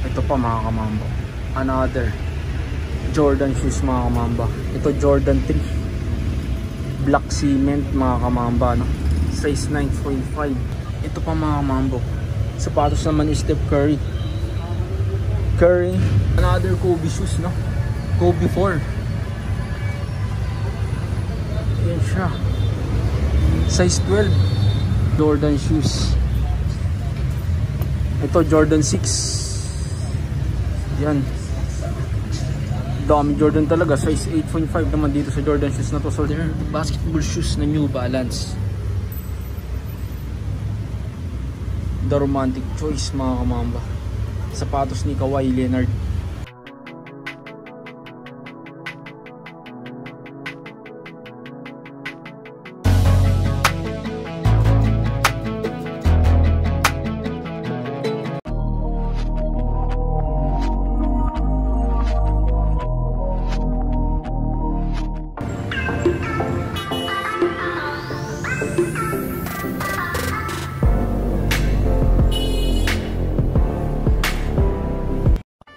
Ito pa mga kamamba, another Jordan shoes mga kamamba. Ito Jordan 3 black cement mga kamamba, no? Size 9.5. Ito pa mga kamamba, sapatos naman ni Steph Curry. Another Kobe shoes, no? Kobe 4. Yan siya, size 12 Jordan shoes. Ito Jordan 6. Yan, dami Jordan talaga. Size 8.5 naman dito sa Jordan shoes na to. So there, basketball shoes na New Balance, the romantic choice mga kamamba. Sapatos ni Kawhi Leonard.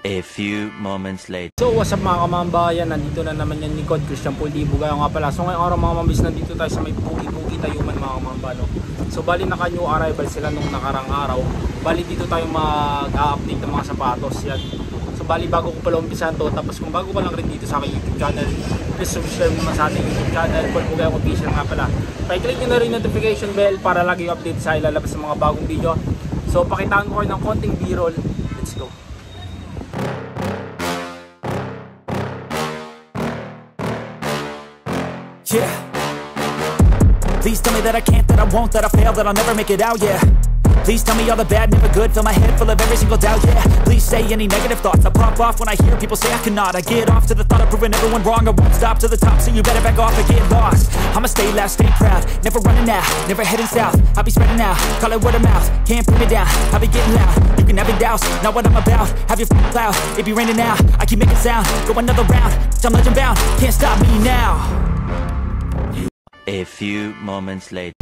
A few moments later. So what's up mga kamambayan, nandito na naman yan ni Cod Christian Pulibo gaya nga pala. So ngayong araw mga mambis, nandito tayo sa may Pugi-Pugi Tayuman mga kamamba, no? So bali naka new arrival sila nung nakarang araw. Bali dito tayo mag-update ng mga sapatos yan. So bali bago ko pala umpisan to, tapos kung bago pa lang rin dito sa aking YouTube channel, please subscribe naman sa ating YouTube channel, Pulibo Official nga pala. Pa-click nyo na rin notification bell para lagi update sa ilalabas ng mga bagong video. So pakitaan ko kayo ng konting b-roll. Let's go. Yeah. Please tell me that I can't, that I won't, that I fail, that I'll never make it out, yeah. Please tell me all the bad, never good, fill my head full of every single doubt, yeah. Please say any negative thoughts, I pop off when I hear people say I cannot. I get off to the thought of proving everyone wrong, I won't stop to the top, so you better back off and get lost. I'ma stay loud, stay proud, never running out, never heading south. I'll be spreading out, call it word of mouth, can't put me down, I'll be getting loud. You can have your doubts, not what I'm about, have your cloud, it be raining now, I keep making sound, go another round, I'm legend bound, can't stop me now. A few moments later.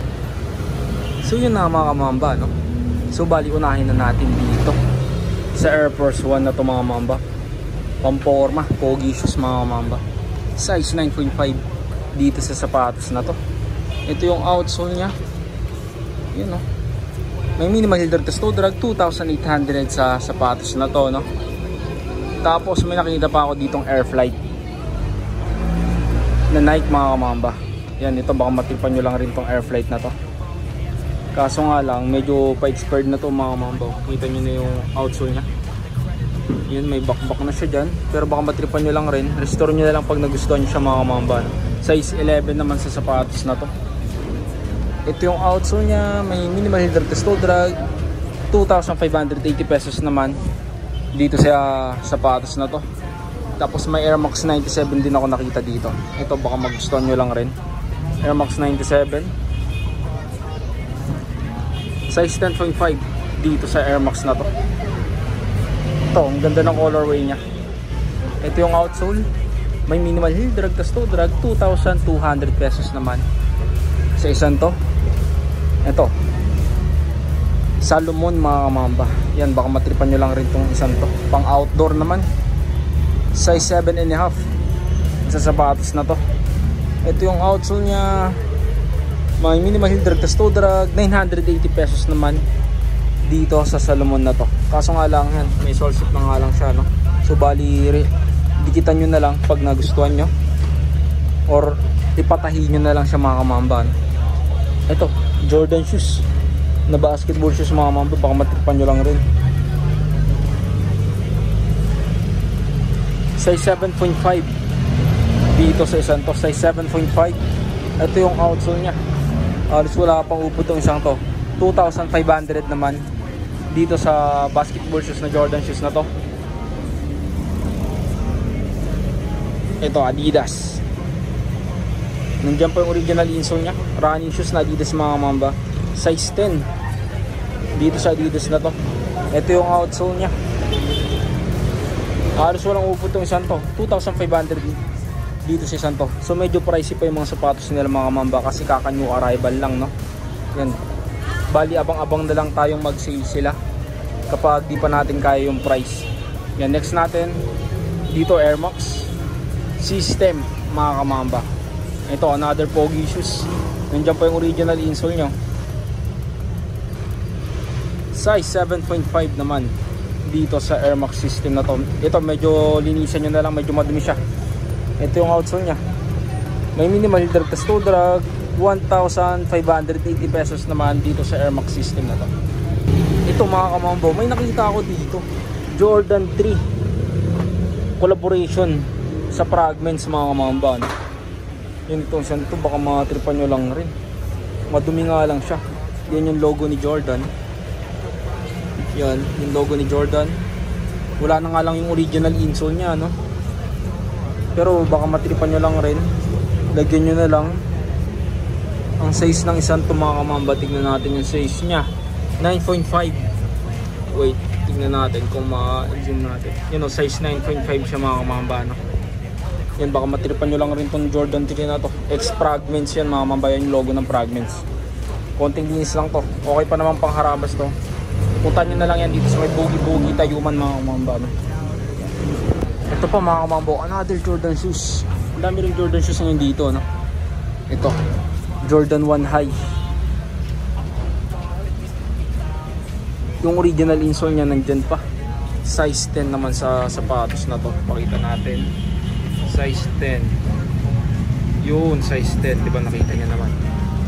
So yun na mga kamamba, no? So bali unahin na natin dito sa Air Force 1 na to mga kamamba. Pamporma, pogi shoes mga kamamba. Size 9.5 dito sa sapatos na to. Ito yung outsole nya. Yun, no? May minimal heel test toe drag, 2,800 sa sapatos na to, no? Tapos may nakita pa ako ditong Air Flight na Nike mga kamamba. Yan, ito baka matipan nyo lang rin tong Air Flight na to. Kaso nga lang, medyo pa-expired na to mga kamamba. Kita nyo na yung outsole nya. Yun, may bakbak na siya dyan. Pero baka matripan nyo lang rin. Restore nyo na lang pag nagustuhan nyo siya mga kamamba. Size 11 naman sa sapatos na to. Ito yung outsole nya. May minimal heel test toe drag, 2,580 pesos naman dito sa sapatos na to. Tapos may Air Max 97 din ako nakita dito. Ito baka magustuhan nyo lang rin. Air Max 97 size 10.5 dito sa Air Max na to. Ito, ang ganda ng colorway nya. Ito yung outsole. May minimal heel drag, toe drag, 2,200 pesos naman sa isang to. Ito Salomon mga kamamba. Yan, baka matripan nyo lang rin tong isang to. Pang outdoor naman, size 7.5 sa sapatos na to. Ito yung outsole nya. May minimal heel drag, toe drag, 980 pesos naman dito sa Salomon na to. Kaso nga lang yan, may sole suit na nga lang siya, no? So bali dikitan nyo na lang pag nagustuhan nyo, or ipatahi nyo na lang siya mga kamamba, no? Ito Jordan shoes na basketball shoes mga kamamba, baka matripan nyo lang rin. Size 7.5 dito sa isang to. Size 7.5. Ito yung outsole nya. Alis wala pang upod tong isang to. 2,500 naman dito sa basketball shoes na Jordan shoes na to. Ito Adidas. Nandiyan pa yung original insole nya. Running shoes na Adidas mga mamba. Size 10 dito sa Adidas na to. Ito yung outsole nya. Alis walang upod tong isang to. 2,500 dito sa isang to. So medyo pricey pa yung mga sapatos nila mga mamba kasi kaka new arrival lang, no? Yan. Bali abang-abang na lang tayong mag-sale sila kapag di pa natin kaya yung price. Yan, next natin dito, Air Max System mga kamamba. Ito, another pogi shoes. Nandiyan pa yung original insole nyo. Size 7.5 naman dito sa Air Max System na to. Ito, medyo linisan nyo na lang, medyo madumi siya. Ito yung outsole nya. May minimal drag test to drag. 1,580 pesos naman dito sa Air Max System na to. Ito mga kamambo, may nakita ako dito, Jordan 3 collaboration sa Fragments mga kamamba. Yun itong siya nito, baka matripan nyo lang rin. Madumi nga lang siya. Yan yung logo ni Jordan. Yan, yung logo ni Jordan. Wala na nga lang yung original insole nya, no? Pero baka matripan nyo lang rin. Lagyan nyo na lang ang size ng isang to mga kamamba. Tignan natin yung size nya, 9.5. Wait, tignan natin kung ma-zoom natin. Yun o, size 9.5 siya mga kamamba, no? Yan, baka matripan nyo lang rin tong Jordan 3 na to. X-Fragments yan mga kamamba. Yan yung logo ng Fragments. Konting linis lang to. Okay pa naman pang harabas to. Punta nyo na lang yan dito sa may bugi-bugi tayuman mga kamamba, no? Ito pa mga kamamba, another Jordan shoes. Ang dami rin Jordan shoes ngayon dito, no? Ito, Jordan 1 High. Yung original insole nya nandyan pa. Size 10 naman sa sapatos na to. Pakita natin. Size 10. Yun, size 10. Diba nakita nyo naman?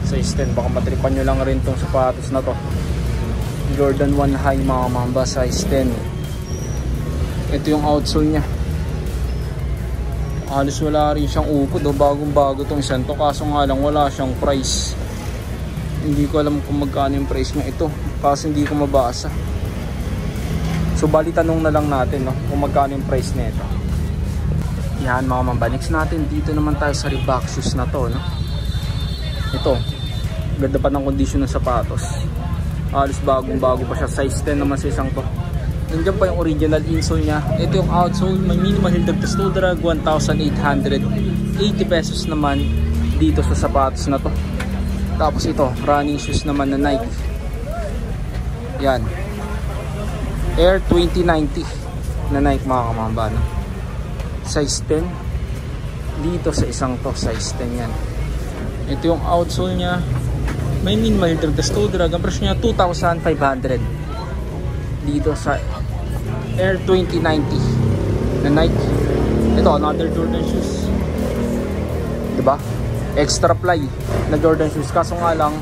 Size 10. Baka matripan nyo lang rin tong sapatos na to. Jordan 1 High mga mamba. Size 10. Ito yung outsole nya. Halos wala rin siyang upod. Bagong bago tong isang to. Kaso nga lang wala siyang price. Hindi ko alam kung magkano yung price niya ito. Kasi hindi ko mabasa. So bali tanong na lang natin, no, kung magkano yung price nito. Yan mga mamba. Next natin dito naman tayo sa Reebok shoes na to, no. Ito, ganda pa ng condition ng sapatos. Halos bagong bago pa siya. Size 10 naman sa isang to. Nandiyan pa yung original insole nya. Ito yung outsole. May minimal heel drag test to drag. 1,880 pesos naman dito sa sapatos na to. Tapos ito, running shoes naman na Nike. Yan, Air 2090 na Nike mga kamamba, no? Size 10 dito sa isang to. Size 10 yan. Ito yung outsole nya. May minimal drag test to drag. Ang presyo nya 2,500 dito sa Air 2090 na Nike. Ito, another Jordan shoes, diba? Extra ply na Jordan shoes. Kaso nga lang,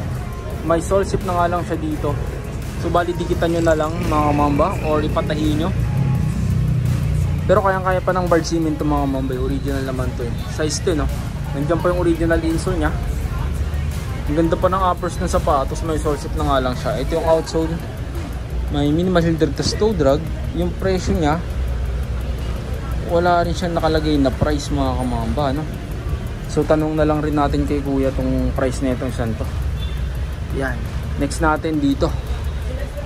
may sole zip na nga lang siya dito. So bali dikitan nyo na lang mga mamba or ipatahin nyo. Pero kayang-kaya pa ng Bard Cement to mga mamba. Original naman to eh. Size 10, no? Nandiyan pa yung original insole nya. Ang ganda pa ng uppers ng sapatos. May sole zip na nga lang siya. Ito yung outsole. May minimal heel drag test to drag. Yung presyo nya, wala rin siya nakalagay na price mga kamamba, no? So tanong na lang rin natin kay kuya tong price na itong santo. Yan. Next natin dito,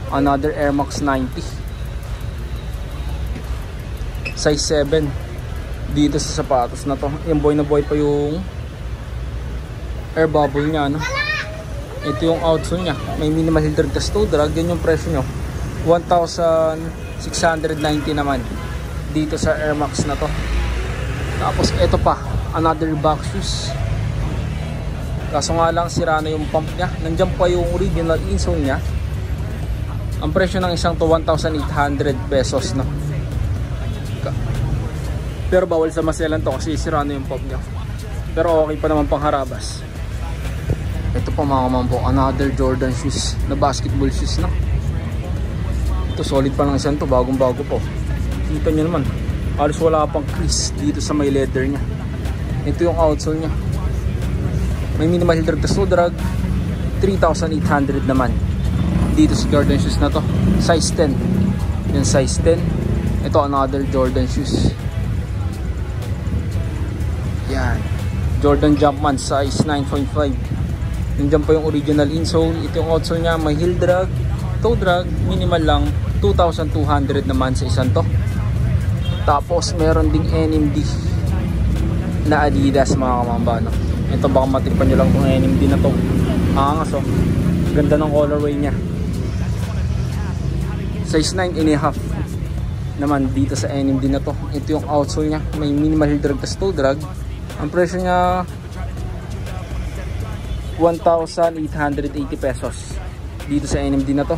another Air Max 90. Size 7 dito sa sapatos na to. Yung boy na boy pa yung air bubble nya, no? Ito yung outsole nya. May minimal heel drag test to drag. Yan yung presyo nyo, 1,690 naman dito sa Air Max na to. Tapos ito pa, another Reebok shoes. Kaso nga lang sira na yung pump nya. Nandiyan pa yung original insole nya. Ang presyo ng isang to 1,800 pesos, no? Pero bawal sa maselan to kasi sira na yung pump nya. Pero okay pa naman pang harabas. Ito pa mga kamampo, another Jordan shoes na basketball shoes, no? Ito solid pa ng isang to, bagong bago po. Kita nyo naman, halos wala pang crease dito sa may leather nya. Ito yung outsole nya. May minimal heel drag test to drag. 3,800 naman dito sa Jordan shoes na to. Size 10. Yung size 10. Ito another Jordan shoes. Yan, Jordan Jumpman size 9.5. Nandiyan pa yung original insole. Ito yung outsole nya. May heel drag, toe drag. Minimal lang, 2,200 naman sa isang to. Tapos meron ding NMD na Adidas mga kamamba, no? Ito baka matripan nyo lang itong NMD na to. Angas, oh. Ganda ng colorway nya. Size 9.5 naman dito sa NMD na to. Ito yung outsole nya, may minimal heel drag tas toe drag. Ang presyo nya 1,880 pesos dito sa NMD na to.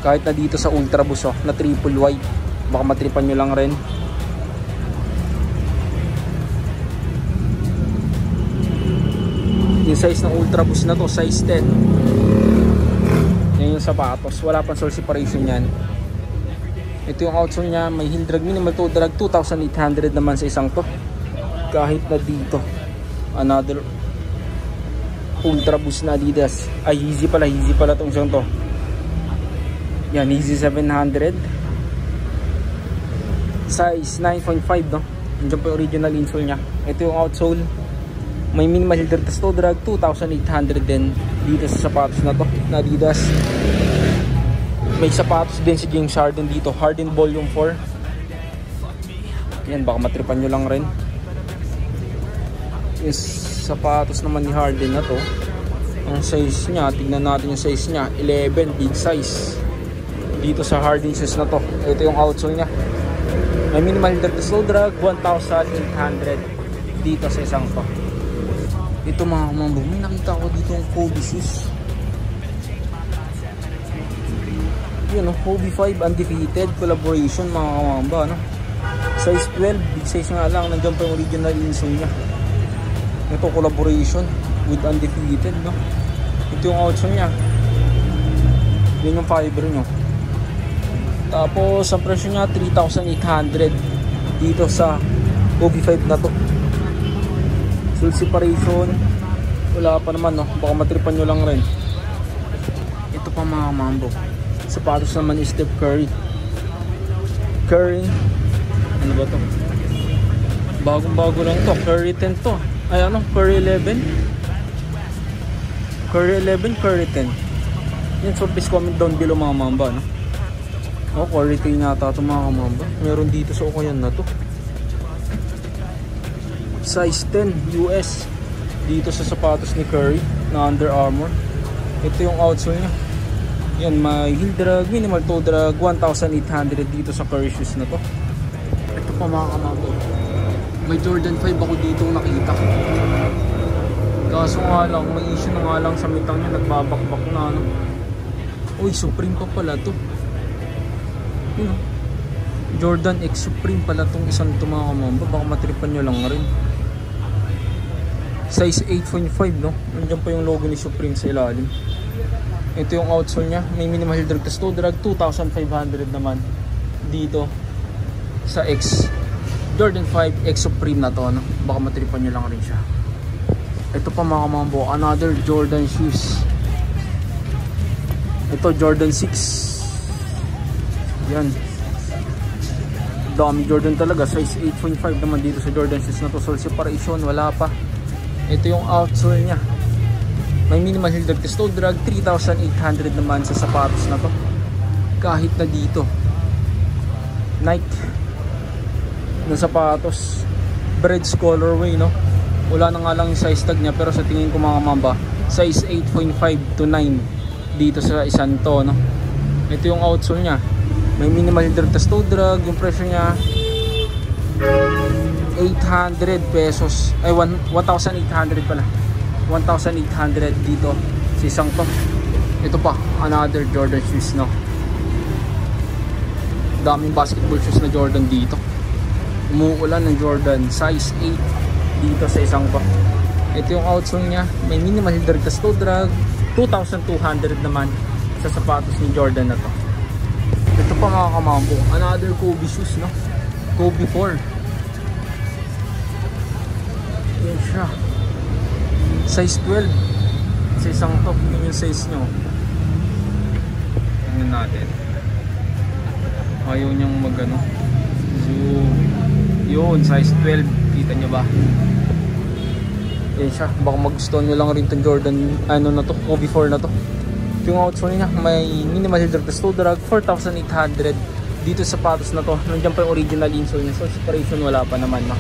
Kahit na dito sa Ultra Boost na triple white, baka matripan nyo lang rin. Yung size ng Ultra Boost na to, size 10. Yan yung sapatos, wala pang sole separation yan. Ito yung outsole nya, may heel drag, minimal toe drag, 2,800 naman sa isang to. Kahit na dito, another Ultra Boost na Adidas, ay Yeezy pala tong isang to. Yan, Yeezy 700 size 9.5 no. Andiyan po yung original insole nya. Ito yung outsole, may minimal heel drag tas toe drag, 2,800 din dito sa sapatos na to na Adidas. May sapatos din si James Harden dito, Harden Volume 4. Yan, baka matripan nyo lang rin. Yung sapatos naman ni Harden na to, ang size nya, tignan natin yung size nya, 11, big size dito sa Harden shoes na to. Ito yung outsole nya, may minimal heel drag tas toe drag, 1,800 dito sa isang to. Ito mga kamambo, may nakita ko dito yung Kobe shoes. Yun, Kobe 5 undefeated collaboration mga kamamba, no? Size 12, big size nga lang, nandiyan pa yung original insole nya. Ito collaboration with undefeated, no? Ito yung outsole nya, yun yung fiber nyo. Tapos ang presyo nya 3,800 dito sa Kobe 5 na to. Sole separation wala pa naman, no? Baka matripan nyo lang rin. Ito pa mga mambo, sapatos naman ni Steph Curry. Ano ba to? Bagong bago lang to, Curry 10 to. Ay ano, Curry 11, Curry 10. Yan, so please comment down below mga mamba, no? Quality nata ito mga mamba. Meron dito sa Okayan na to, size 10 US dito sa sapatos ni Curry na Under Armour. Ito yung outsole nya. Yan, may heel drag, minimal toe drag, 1,800 dito sa Curry shoes na to. Ito pa mga kamambo, may Jordan 5 ako dito nakita. Kaso nga lang, may issue na nga lang sa mitang nya, nagbabakbak na, ano. Uy, Supreme pa pala to. Yun, Jordan X Supreme pala tong isang to mga kamamba. Baka matripan nyo lang rin. Size 8.5 no. Nandiyan pa yung logo ni Supreme sa ilalim. Ito yung outsole nya, may minimal heel drag tas toe drag, 2,500 naman dito sa X Jordan 5 X Supreme na to, no? Baka matripan nyo lang rin siya. Ito pa mga kamambo, another Jordan shoes. Ito Jordan 6. Yan, dami Jordan talaga. Size 8.5 naman dito sa Jordan shoes na to. Sole separation wala pa. Ito yung outsole nya, may minimal heel drag tas toe drag, 3,800 naman sa sapatos na to. Kahit na dito Nike na sapatos, Breads colorway, no? Wala na nga lang yung size tag nya, pero sa tingin ko mga mamba, size 8.5 to 9 dito sa isang to, no? Ito yung outsole nya, may minimal heel drag tas toe drag. Yung presyo nya 800 pesos, ay 1,800 pala, 1,800 dito sa isang to. Ito pa, another Jordan shoes, no? Daming basketball shoes na Jordan dito. Umuulan ng Jordan, size 8 dito sa isang to. Ito yung outsole nya, may minimal heel drag tas toe drag, 2,200 naman sa sapatos ni Jordan na to. Ito pa mga kamambo, another Kobe shoes, no? Kobe 4. Yan siya, size 12 sa isang top. Yun yung size nyo. Tingnan natin, ayaw niyang magano zoom. Yun, size 12, kita nyo ba? Yan siya, baka magustuhan nyo lang rin itong Jordan, ano na to, Kobe 4 na to. Yung outsole niya, may minimal heel drag tas toe drag, 4,800 dito sa sapatos na to. Nandiyan pa yung original insole niya, so separation wala pa naman, no?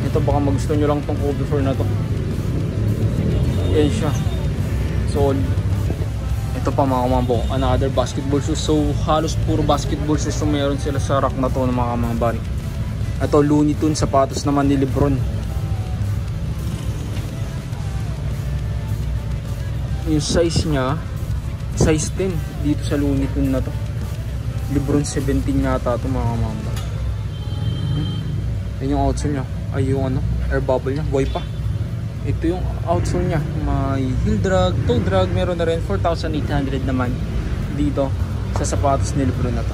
Ito, baka magustuhan nyo lang itong Kobe 4 na to. Yan siya, so ito Ito pa mga kamambo, another basketball shoes. So halos puro basketball shoes yung meron sila sa rack na to ng mga kamamban. Ito Looney Tunes sapatos naman ni Lebron. Yung size nya, size 10 dito sa Looney Tunes na to. Lebron 17 yata ito mga kamamban. Yan yung outsole nya. Ay yung ano, air bubble nya, buhay pa. Ito yung outsole nya, may heel drag, toe drag, meron na rin 4,800 naman dito sa sapatos ni Lebron na to.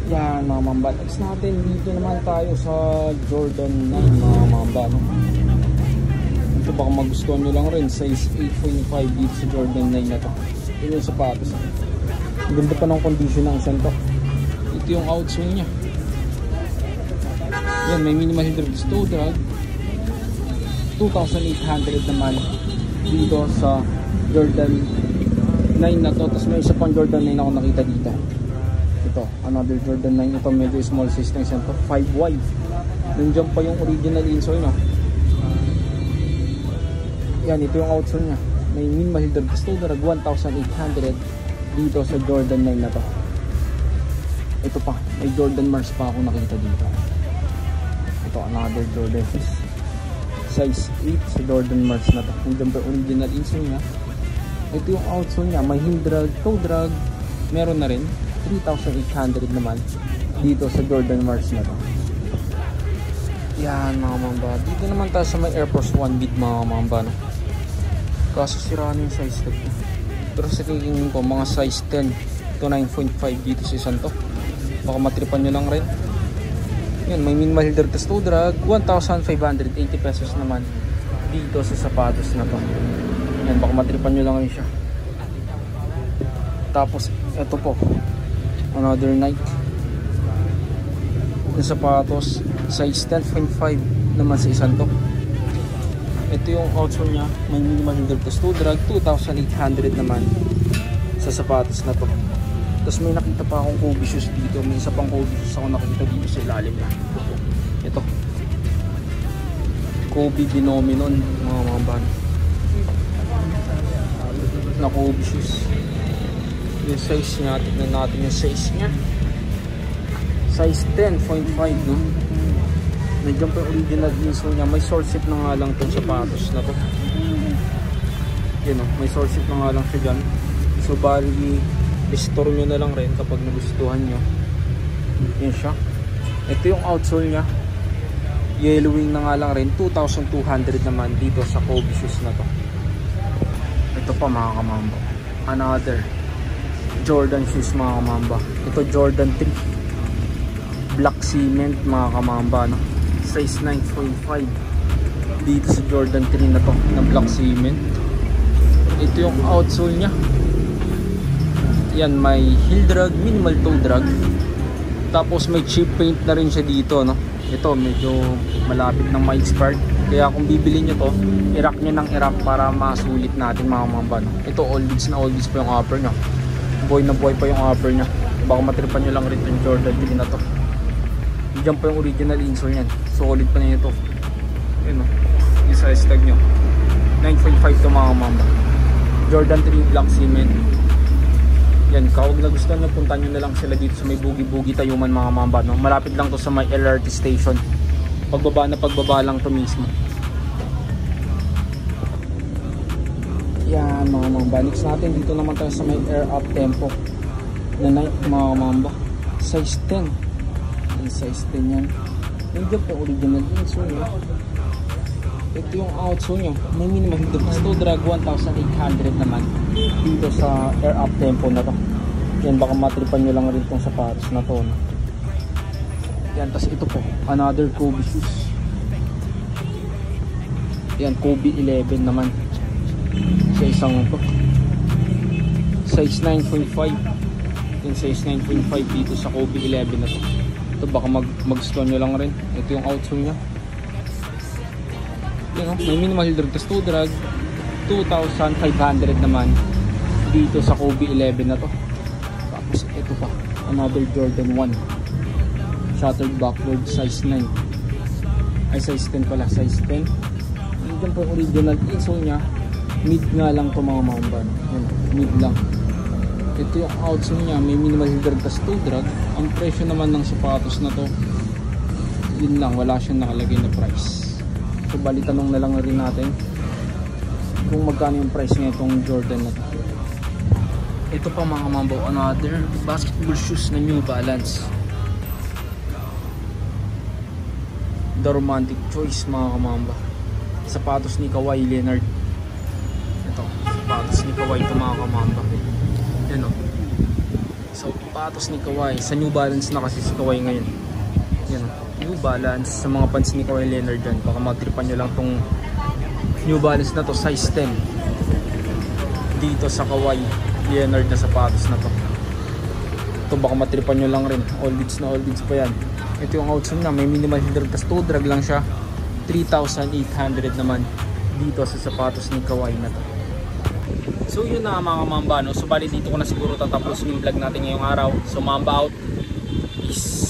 Yan mga mamba, next natin dito naman tayo sa Jordan 9 mga mamba, no? Ito baka magustuhan nyo lang rin, size 8.5 dito sa Jordan 9 na to. Ito yung sapatos. Ang ganda pa ng condition ng isang to. Ito yung outsole nya. Yan, may minimal heel toe drag, 2,800 naman dito sa Jordan 9 na to. Tapos may isa pang Jordan 9 ako nakita dito. Ito, another Jordan 9. Ito medyo small size na isa to, 5 wide. Nandiyan pa yung original insole, no? Yan, ito yung outsole nya. May minimal heel drag 1,800 dito sa Jordan 9 na to. Ito pa, may Jordan Mars pa ako nakita dito. Ito, another Jordan size 8 sa Jordan Mars na to. Nandiyan pa original insole nya. Ito yung outsole nya, may heel drag, toe drag, meron na rin 3,800 naman dito sa Jordan Mars na to. Yan mga mamba, dito naman tayo sa may Air Force 1 bid mga mamba, no? Kaso sira na yung size tag ko. Pero sa tingin ko mga size 10 to 9.5 dito sa isang to. Baka matripan nyo lang rin. Yan, may minimal heel drag toe drag, 1,580 pesos naman dito sa sapatos na to. Yan, baka matripan nyo lang rin siya. Tapos ito po, another Nike yung sapatos, size 10.5 naman sa isang to. Ito yung outsole nya, may minimal heel drag toe drag, 2,800 naman sa sapatos na to. Tapos may nakita pa akong Kobe shoes dito. May isa pang Kobe shoes ako nakita dito sa ilalim na. Ito, Kobe Phenomenon mga mamban na Kobe shoes. Yung size nya, tignan natin yung size nya. Size 10.5, no? Nandiyan pa yung original insole nya. May source zip na nga lang itong sapatos na to. Yun, no? May source zip na nga lang siya dyan. So bali i-store nyo na lang rin kapag nagustuhan nyo. Yan siya. Ito yung outsole nya, yellowing na nga lang rin, 2,200 naman dito sa Kobe shoes na to. Ito pa mga kamamba, another Jordan shoes mga kamamba. Ito Jordan 3 black cement mga kamamba, no? Size 9.5 dito sa Jordan 3 na to, na black cement. Ito yung outsole nya. Yan, may heel drag, minimal toe drag. Tapos may chip paint na rin siya dito, no? Ito medyo malapit nang ma-expired. Kaya kung bibili nyo to, i-rack nyo ng i-rack para masulit natin mga mamban. Ito oldies na oldies pa yung upper nya. Boy na boy pa yung upper nya. Baka matripan nyo lang rin yung Jordan 3 na to. Diyan pa yung original insole nyan. Solid pa na ito. Yun, no? Yung size tag nyo 9.5 to mga mamban. Jordan 3 black cement. Yan, kawag na gusto nyo, punta nyo na lang sila dito sa may Bugi-Bugi Tayuman mga mamba, no? Malapit lang to sa may LRT station. Pagbaba lang to mismo. Yan mga mamba, next natin dito naman tayo sa may Air Up Tempo na Nike mga mamba, size 10. Yan, size 10 yan. Yung dyan po original insole nya. Ito yung outsole nya, may minimum toe drag 1,800 naman dito sa Air Up Tempo na to. Yan, baka matripan nyo lang rin itong sapatos na to, no? Yan, tas ito po, another Kobe shoes. Yan, Kobe 11 naman sa isang ito, size 9.5. Yan, size 9.5 dito sa Kobe 11 na to. Ito baka mag-store nyo lang rin. Ito yung outsole nya. Yan, no? May minimal heel drag toe drag, 2,500 naman dito sa Kobe 11 na to. Tapos ito pa, another Jordan 1 shattered backward, size 9 ay size 10 pala, size 10. Yan po original insole nya, Mid nga lang to mga mamba, no? Yan, mid lang. Ito yung outsole niya, may minimal drag tas toe drag. Ang presyo naman ng sapatos na to, yun lang, wala siyang nakalagay na price. So bali tanong na lang rin natin kung magkano yung price niya itong Jordan na to. Ito pa mga mambo, another basketball shoes na New Balance. The romantic choice mga kamamba. Sapatos ni Kawhi Leonard. Ito, sapatos ni Kawhi ito mga kamamba. Yan o. Sapatos ni Kawhi. Sa New Balance na kasi si Kawhi ngayon. Yan o. New Balance. Sa mga pants ni Kawhi Leonard dyan. Baka matripan nyo lang tong New Balance na to, size 10. Dito sa Kawhi Leonard na sapatos na to. Ito baka matripan nyo lang rin. All goods na all goods pa yan. Ito yung outsole na, may minimal drag tas toe drag lang siya. 3,800 naman dito sa sapatos ni Kawhi na to. So yun na mga mamba, no? So bali dito ko na siguro tatapos yung vlog natin ngayong araw. So mamba out. Peace.